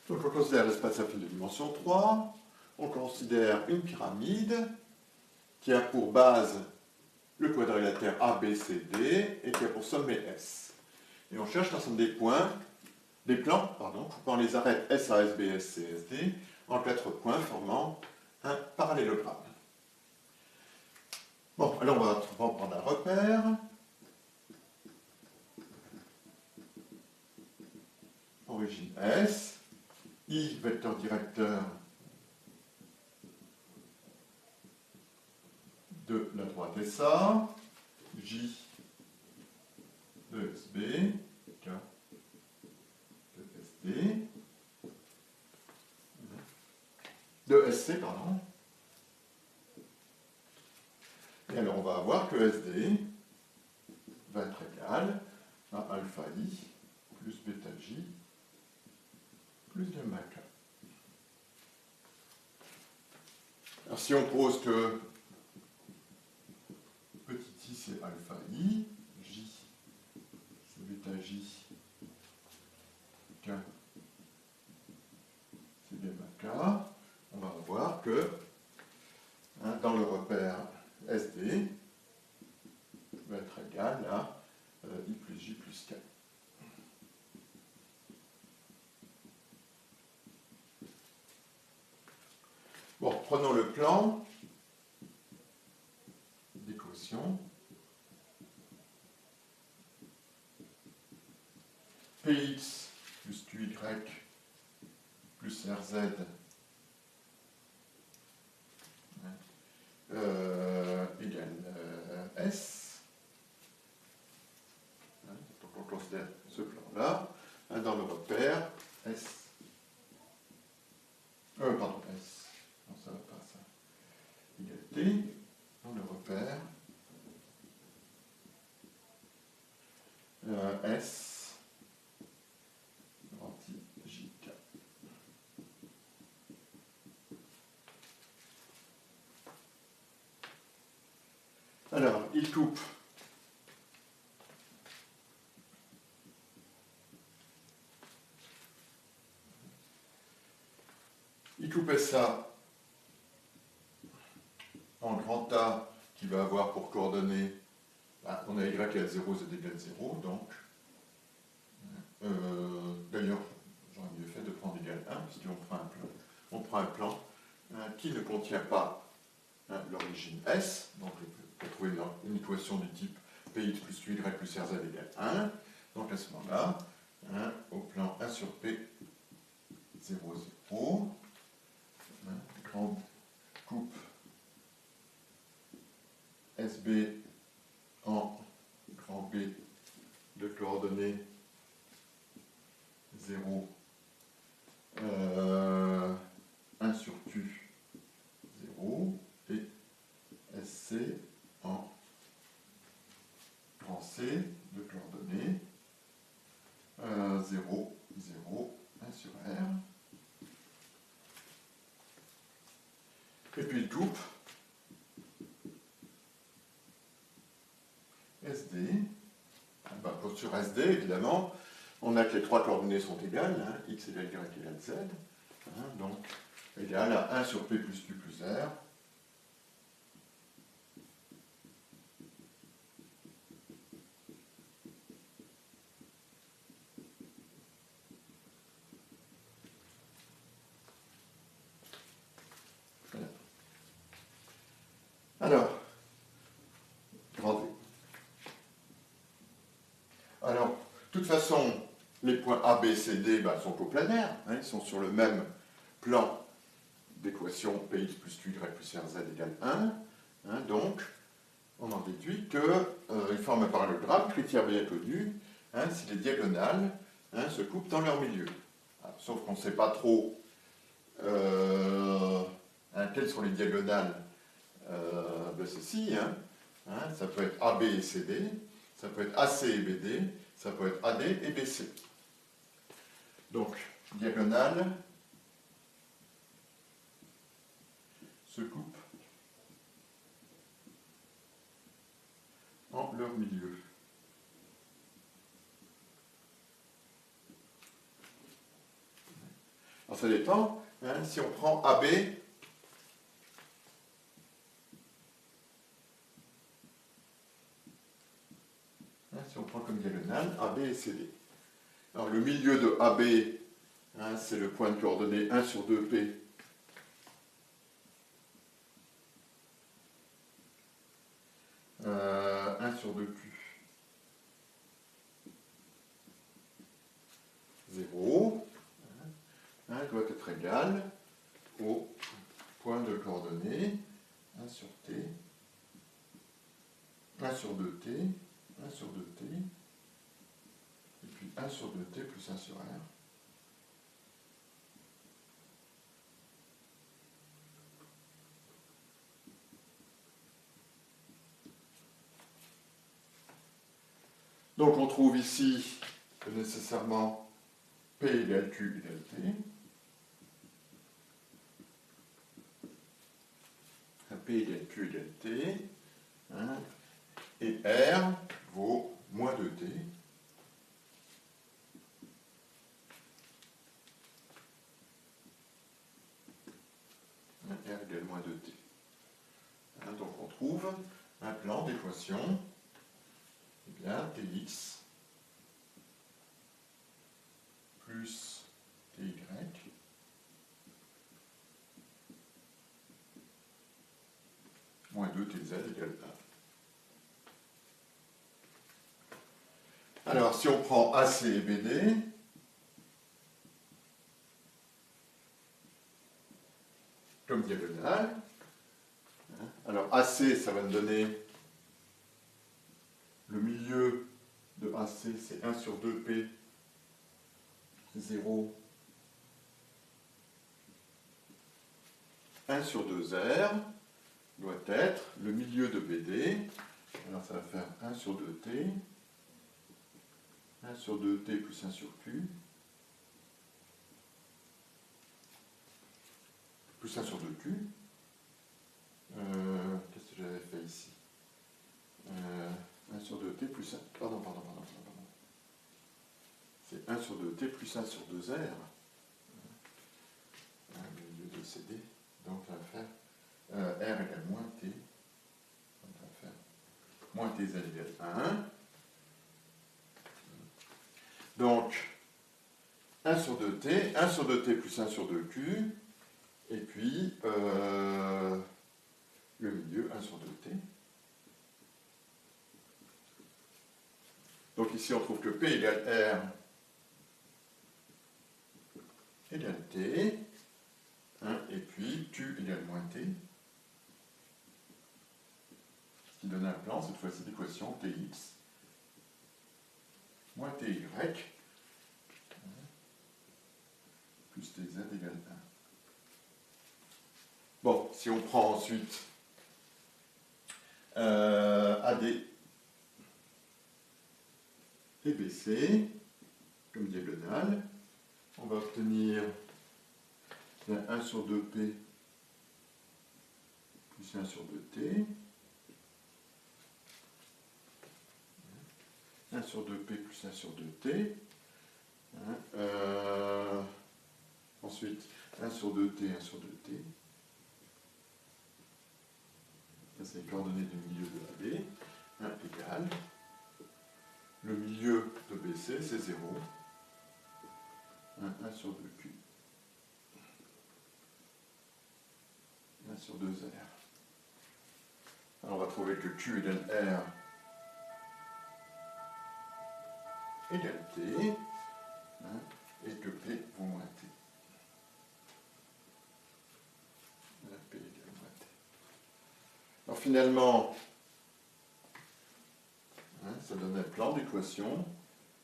Donc on considère l'espace affine de dimension 3, on considère une pyramide qui a pour base le quadrilatère ABCD et qui a pour sommet S. Et on cherche l'ensemble des points, des plans, pardon, coupant les arêtes SAS, BS, CSD en 4 points formant un parallélogramme. Bon, alors on va prendre un repère. Origine S, I vecteur directeur de la droite SA, J de SB, K de SD, de SC, pardon. Et alors on va avoir que SD va être égal à alpha I plus bêta J plus gamma K. Alors si on pose que petit I c'est alpha I, J c'est bêta J, K c'est gamma K, on va voir que dans le repère SD va être égal à I plus J plus K. Bon, prenons le plan d'équation. Px plus Qy plus Rz égale S. Donc on considère ce plan-là dans le repère S. Pardon, S. Non, ça ne va pas, ça. Égalité dans le repère S anti JK. Alors, il coupe ça en grand A qui va avoir pour coordonnées, on a Y égale 0, Z égale 0, donc d'ailleurs j'aurais mieux fait de prendre égal 1 puisqu'on prend un plan. On prend un plan qui ne contient pas l'origine S, donc on peut trouver une équation du type Px plus Qy plus Rz égale 1, donc à ce moment-là, au plan 1 sur P 0, 0, grande coupe SB en grand B de coordonnées 0, 1 sur Q 0 et SC en grand C de coordonnées 0, 0, 1 sur R. Et puis il coupe SD. Sur SD, évidemment, on a que les trois coordonnées sont égales, x égale y égale z, donc égal à 1 sur p plus q plus r. Alors, de toute façon, les points A, B, C, D sont coplanaires, ils sont sur le même plan d'équation Px plus Qy plus Rz égale 1, donc on en déduit qu'ils forment un parallélogramme, critère bien connu, si les diagonales se coupent dans leur milieu. Sauf qu'on ne sait pas trop quelles sont les diagonales de ceci. Ça peut être AB et CD, ça peut être AC et BD, ça peut être AD et BC. Donc, diagonale se coupe en leur milieu. Alors ça dépend. Hein, si on prend AB, si on prend comme diagonale, AB et CD. Alors le milieu de AB, hein, c'est le point de coordonnée 1 sur 2P. Euh, 1 sur 2Q. 0 hein, doit être égal au point de coordonnée 1 sur T, 1 sur 2T, 1 sur 2T, et puis 1 sur 2T plus 1 sur R. Donc on trouve ici que nécessairement P égale Q égale T. P égale Q égale T. Hein, et R vaut moins 2T. R égale moins 2T. Hein, donc on trouve un plan d'équation, eh bien, Tx plus Ty moins 2Tz égale 1. Alors, si on prend AC et BD, comme diagonale, hein, alors AC, ça va me donner le milieu de AC, c'est 1 sur 2P, 0, 1 sur 2R, doit être le milieu de BD, alors ça va faire 1 sur 2T, 1 sur 2T plus 1 sur Q, plus 1 sur 2Q. Qu'est-ce que j'avais fait ici 1 sur 2T plus 1. Pardon. C'est 1 sur 2T plus 1 sur 2R. Le milieu de CD. Donc ça va faire R égale moins T. Donc ça va faire moins TZ égale 1. Donc 1 sur 2T, 1 sur 2T plus 1 sur 2Q. Et puis le milieu 1 sur 2T. Donc ici on trouve que P égale R égale T, hein, et puis Q égale moins T, ce qui donne un plan, cette fois-ci, d'équation Tx moins Ty plus Tz égale 1. Bon, si on prend ensuite AD et BC comme diagonale, on va obtenir 1 sur 2P plus 1 sur 2T, 1 sur 2P plus 1 sur 2T, hein, ensuite 1 sur 2T, 1 sur 2T, ça c'est les coordonnées du milieu de AB, 1 égale, le milieu de BC c'est 0, 1 sur 2Q, 1 sur 2R. Alors on va trouver que Q égale R égale T, hein, et que P vaut moins T. P égale moins T. Alors finalement, hein, ça donne un plan d'équation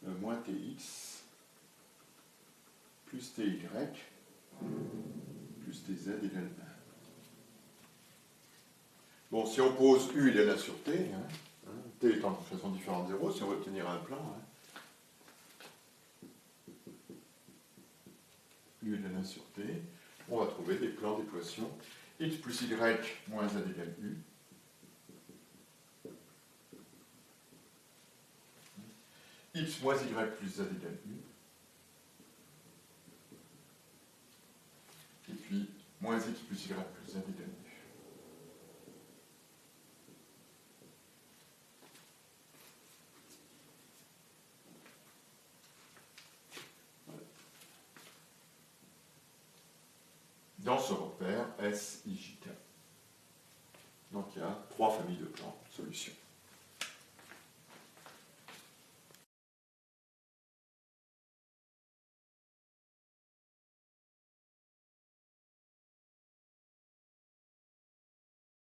moins Tx plus Ty plus Tz égale 1. Bon, si on pose U égale 1 sur T, T étant de façon différente de 0, si on veut obtenir un plan, U égale 1 sur T, on va trouver des plans d'équation x plus y moins z égale U, x moins y plus z égale U, moins x plus y plus z égale nu. Dans ce repère, S, I, J, K. Donc il y a 3 familles de plans, solution.